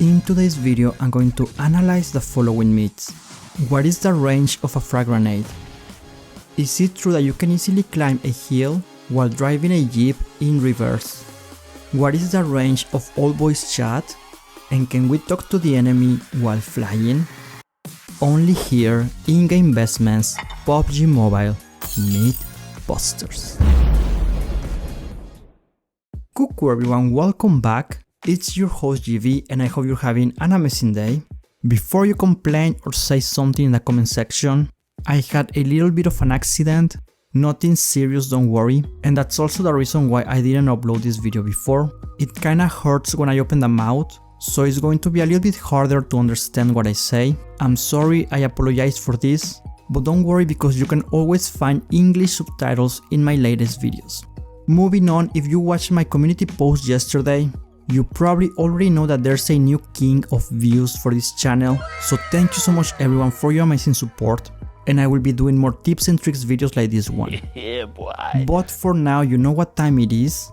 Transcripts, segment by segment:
In today's video, I'm going to analyze the following myths. What is the range of a frag grenade? Is it true that you can easily climb a hill while driving a jeep in reverse? What is the range of all voice chat? And can we talk to the enemy while flying? Only here in GameVestment's PUBG Mobile MythBusters. Cuckoo everyone, welcome back. It's your host GV and I hope you're having an amazing day. Before you complain or say something in the comment section, I had a little bit of an accident, nothing serious, don't worry, and that's also the reason why I didn't upload this video before. It kinda hurts when I open the mouth, so it's going to be a little bit harder to understand what I say. I'm sorry, I apologize for this, but don't worry because you can always find English subtitles in my latest videos. Moving on, if you watched my community post yesterday, you probably already know that there's a new king of views for this channel, so thank you so much everyone for your amazing support, and I will be doing more tips and tricks videos like this one. Yeah, boy. But for now, you know what time it is,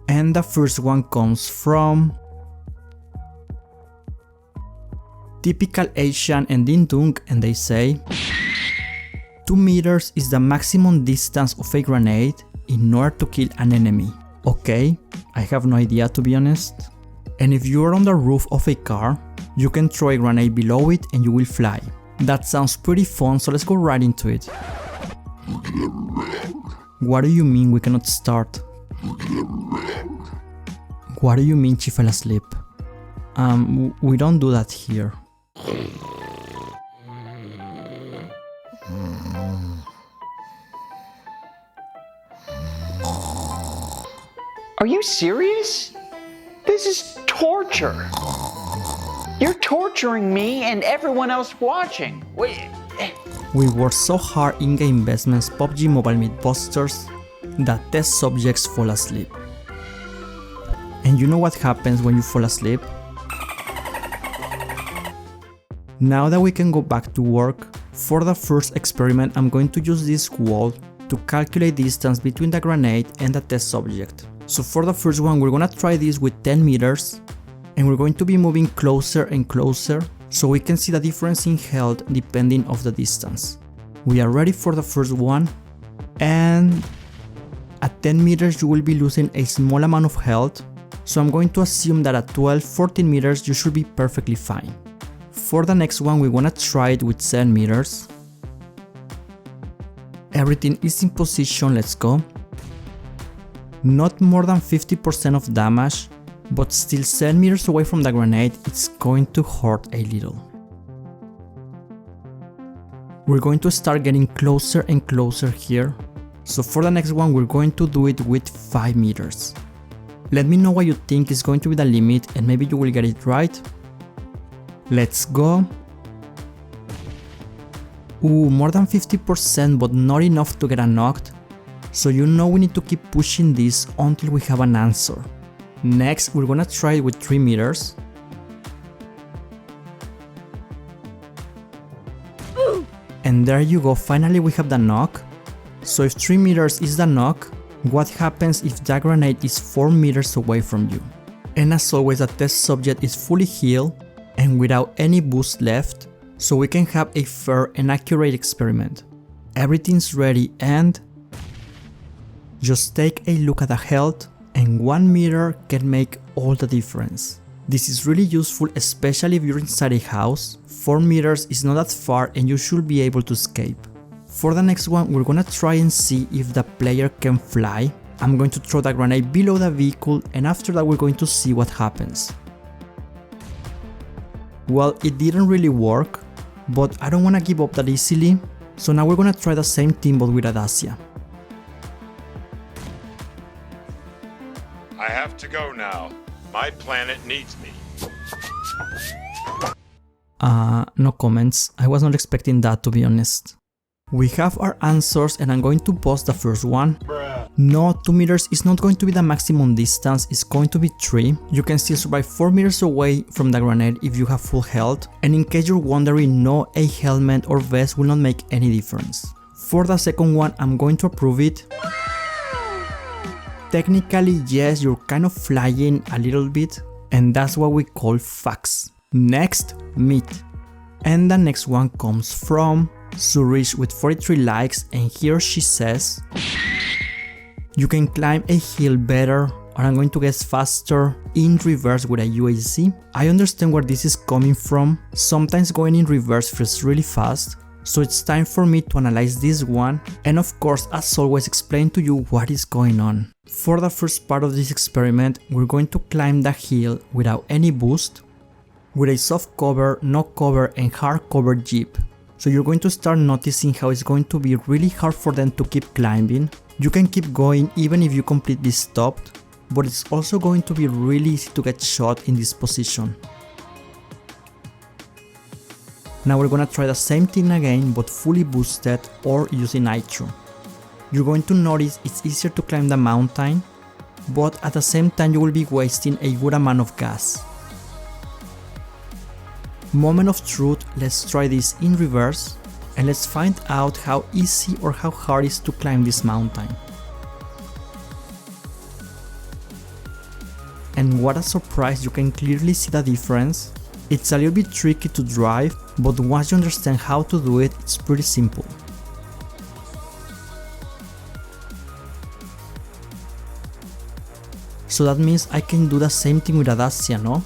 and the first one comes from Typical Asian and Ding Dong, and they say 2 meters is the maximum distance of a grenade in order to kill an enemy. Okay, I have no idea to be honest. And if you are on the roof of a car, you can throw a grenade below it and you will fly. That sounds pretty fun, so let's go right into it. What do you mean we cannot start? What do you mean she fell asleep? We don't do that here. Are you serious? This is torture. You're torturing me and everyone else watching. Wait. We worked so hard in GameVestment's PUBG Mobile MythBusters that test subjects fall asleep. And you know what happens when you fall asleep? Now that we can go back to work, for the first experiment I'm going to use this wall to calculate distance between the grenade and the test subject. So for the first one we're gonna try this with 10 meters and we're going to be moving closer and closer so we can see the difference in health depending of the distance. We are ready for the first one, and at 10 meters you will be losing a small amount of health, so I'm going to assume that at 12-14 meters you should be perfectly fine. For the next one we wanna try it with 7 meters. Everything is in position, let's go. Not more than 50% of damage, but still 7 meters away from the grenade, it's going to hurt a little. We're going to start getting closer and closer here, so for the next one we're going to do it with 5 meters. Let me know what you think is going to be the limit and maybe you will get it right. Let's go. Ooh, more than 50% but not enough to get a knocked. So you know we need to keep pushing this until we have an answer. Next, we're gonna try it with 3 meters. And there you go, finally we have the knock. So if 3 meters is the knock, what happens if the grenade is 4 meters away from you? And as always, the test subject is fully healed and without any boost left, so we can have a fair and accurate experiment. Everything's ready and just take a look at the health, and 1 meter can make all the difference. This is really useful, especially if you're inside a house. 4 meters is not that far and you should be able to escape. For the next one, we're gonna try and see if the player can fly. I'm going to throw the grenade below the vehicle and after that we're going to see what happens. Well, it didn't really work, but I don't wanna give up that easily, so now we're gonna try the same thing but with a Dacia. I have to go now. My planet needs me. No comments. I was not expecting that, to be honest. We have our answers and I'm going to pause the first one. No, 2 meters is not going to be the maximum distance, it's going to be 3. You can still survive 4 meters away from the grenade if you have full health. And in case you're wondering, no, a helmet or vest will not make any difference. For the second one, I'm going to approve it. Technically, yes, you're kind of flying a little bit, and that's what we call facts. Next, myth. And the next one comes from Surish with 43 likes, and here she says, you can climb a hill better, or I'm going to guess faster, in reverse with a UAZ. I understand where this is coming from. Sometimes going in reverse feels really fast, so it's time for me to analyze this one, and of course, as always, explain to you what is going on. For the first part of this experiment, we're going to climb the hill without any boost, with a soft cover, no cover, and hard cover jeep. So you're going to start noticing how it's going to be really hard for them to keep climbing. You can keep going even if you completely stopped, but it's also going to be really easy to get shot in this position. Now we're gonna try the same thing again, but fully boosted or using nitro. You're going to notice it's easier to climb the mountain, but at the same time you will be wasting a good amount of gas. Moment of truth, let's try this in reverse, and let's find out how easy or how hard it is to climb this mountain. And what a surprise, you can clearly see the difference. It's a little bit tricky to drive, but once you understand how to do it, it's pretty simple. So that means I can do the same thing with a Dacia, no?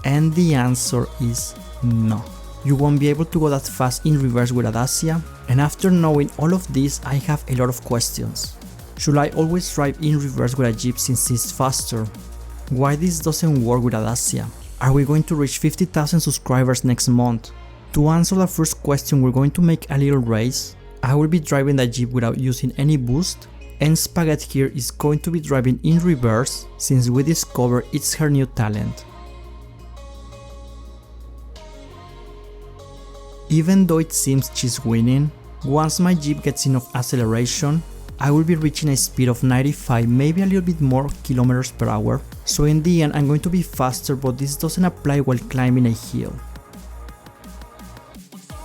And the answer is no. You won't be able to go that fast in reverse with a Dacia, and after knowing all of this, I have a lot of questions. Should I always drive in reverse with a Jeep since it's faster? Why this doesn't work with a Dacia? Are we going to reach 50,000 subscribers next month? To answer the first question, we're going to make a little race. I will be driving the Jeep without using any boost, and Spaghetti here is going to be driving in reverse since we discovered it's her new talent. Even though it seems she's winning, once my Jeep gets enough acceleration, I will be reaching a speed of 95, maybe a little bit more kilometers per hour. So in the end I'm going to be faster, but this doesn't apply while climbing a hill.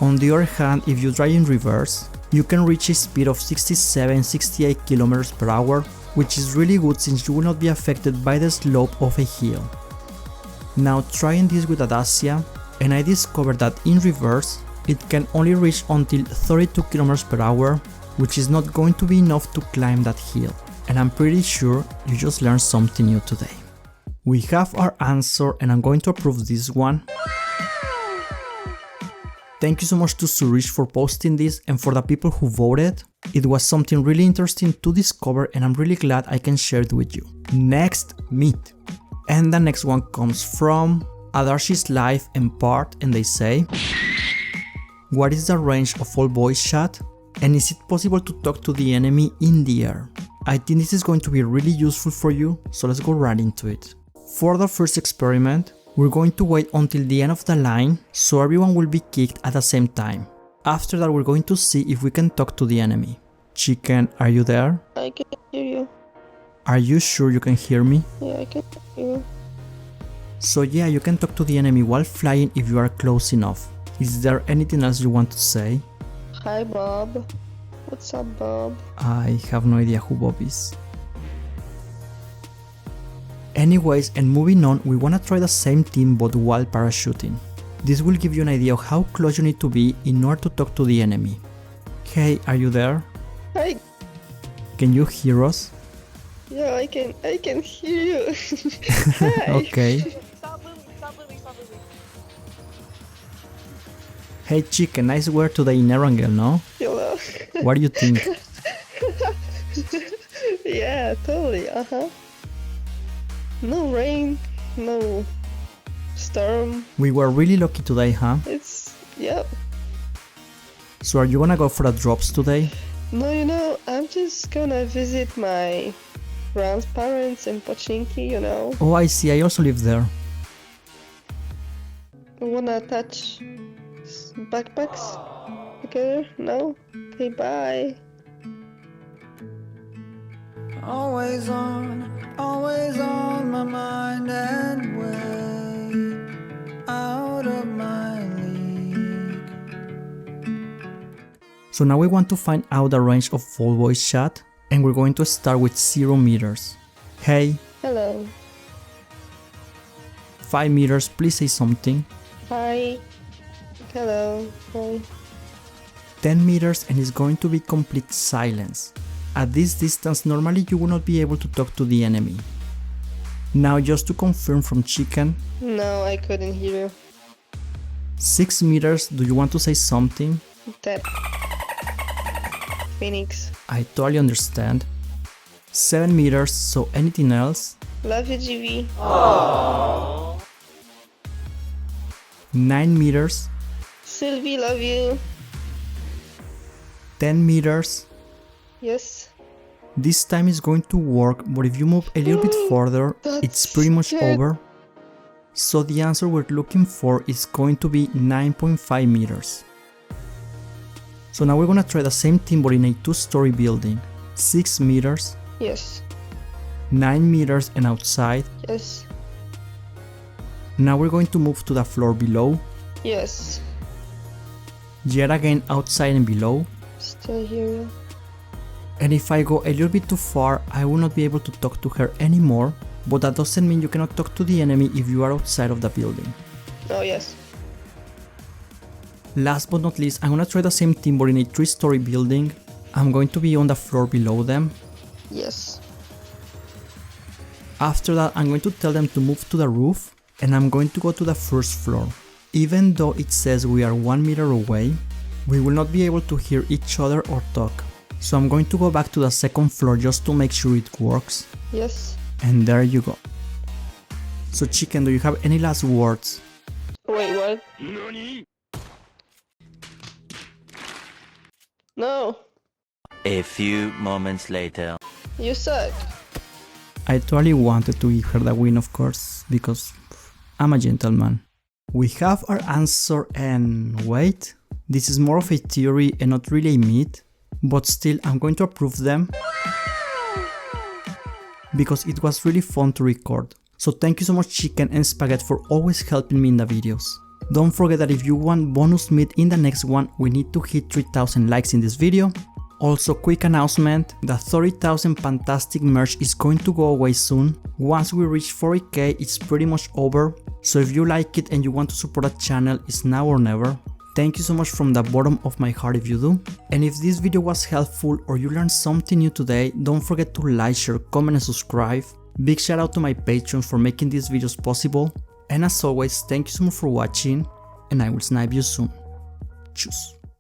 On the other hand, if you drive in reverse, you can reach a speed of 67-68 kilometers per hour, which is really good since you will not be affected by the slope of a hill. Now trying this with a Dacia, and I discovered that in reverse, it can only reach until 32 km per hour, which is not going to be enough to climb that hill. And I'm pretty sure you just learned something new today. We have our answer, and I'm going to approve this one. Thank you so much to Surish for posting this, and for the people who voted. It was something really interesting to discover, and I'm really glad I can share it with you. Next, myth. And the next one comes from Adarshi's Life and Part, and they say, what is the range of all voice chat? And is it possible to talk to the enemy in the air? I think this is going to be really useful for you, so let's go right into it. For the first experiment, we're going to wait until the end of the line, so everyone will be kicked at the same time. After that, we're going to see if we can talk to the enemy. Chicken, are you there? I can hear you. Are you sure you can hear me? Yeah, I can hear you. So yeah, you can talk to the enemy while flying if you are close enough. Is there anything else you want to say? Hi, Bob. What's up, Bob? I have no idea who Bob is. Anyways, and moving on, we wanna try the same thing but while parachuting. This will give you an idea of how close you need to be in order to talk to the enemy. Hey, are you there? Hi. Can you hear us? Yeah, I can hear you. Hi. Okay. Stop moving, stop moving, stop moving. Hey Chicken, nice wear today in Erangel, no? Hello. What do you think? Yeah, totally, No rain, no storm. We were really lucky today, huh? Yep. So are you gonna go for the drops today? No, I'm just gonna visit my grandparents in Pochinki, Oh, I see, I also live there. I wanna touch backpacks together? No? Okay, bye. Always on my mind and way out of my league. So now we want to find out the range of full voice chat, and we're going to start with 0 meters. Hey. Hello. 5 meters, please say something. Hi. Hello. Hi. 10 meters and it's going to be complete silence. At this distance, normally you will not be able to talk to the enemy. Now just to confirm from Chicken, No, I couldn't hear you. 6 meters, do you want to say something? That. Phoenix. I totally understand. 7 meters, so anything else? Love you, GV. 9 meters, Sylvie, love you. 10 meters. Yes. This time is going to work, but if you move a little bit further, it's pretty much scared. over. So the answer we're looking for is going to be 9.5 meters. So now we're gonna try the same thing but in a 2-story building. 6 meters, Yes. 9 meters and outside. Yes. Now we're going to move to the floor below. Yes. Yet again outside and below. Still hear you. And if I go a little bit too far, I will not be able to talk to her anymore, but that doesn't mean you cannot talk to the enemy if you are outside of the building. Oh, yes. Last but not least, I'm gonna try the same thing but in a 3-story building. I'm going to be on the floor below them. Yes. After that, I'm going to tell them to move to the roof and I'm going to go to the first floor. Even though it says we are 1 meter away, we will not be able to hear each other or talk. So I'm going to go back to the second floor just to make sure it works. Yes. And there you go. So Chicken, do you have any last words? Wait, what? No. A few moments later. You suck. I totally wanted to give her the win, of course, because I'm a gentleman. We have our answer and wait, this is more of a theory and not really a myth, but still I'm going to approve them because it was really fun to record. So thank you so much Chicken and Spaghetti for always helping me in the videos. Don't forget that if you want bonus myth in the next one, we need to hit 3,000 likes in this video. Also, quick announcement, the 30,000 fantastic merch is going to go away soon. Once we reach 40k, it's pretty much over. So if you like it and you want to support the channel, it's now or never. Thank you so much from the bottom of my heart if you do. And if this video was helpful or you learned something new today, don't forget to like, share, comment and subscribe. Big shout out to my patrons for making these videos possible. And as always, thank you so much for watching and I will snipe you soon. Tschüss.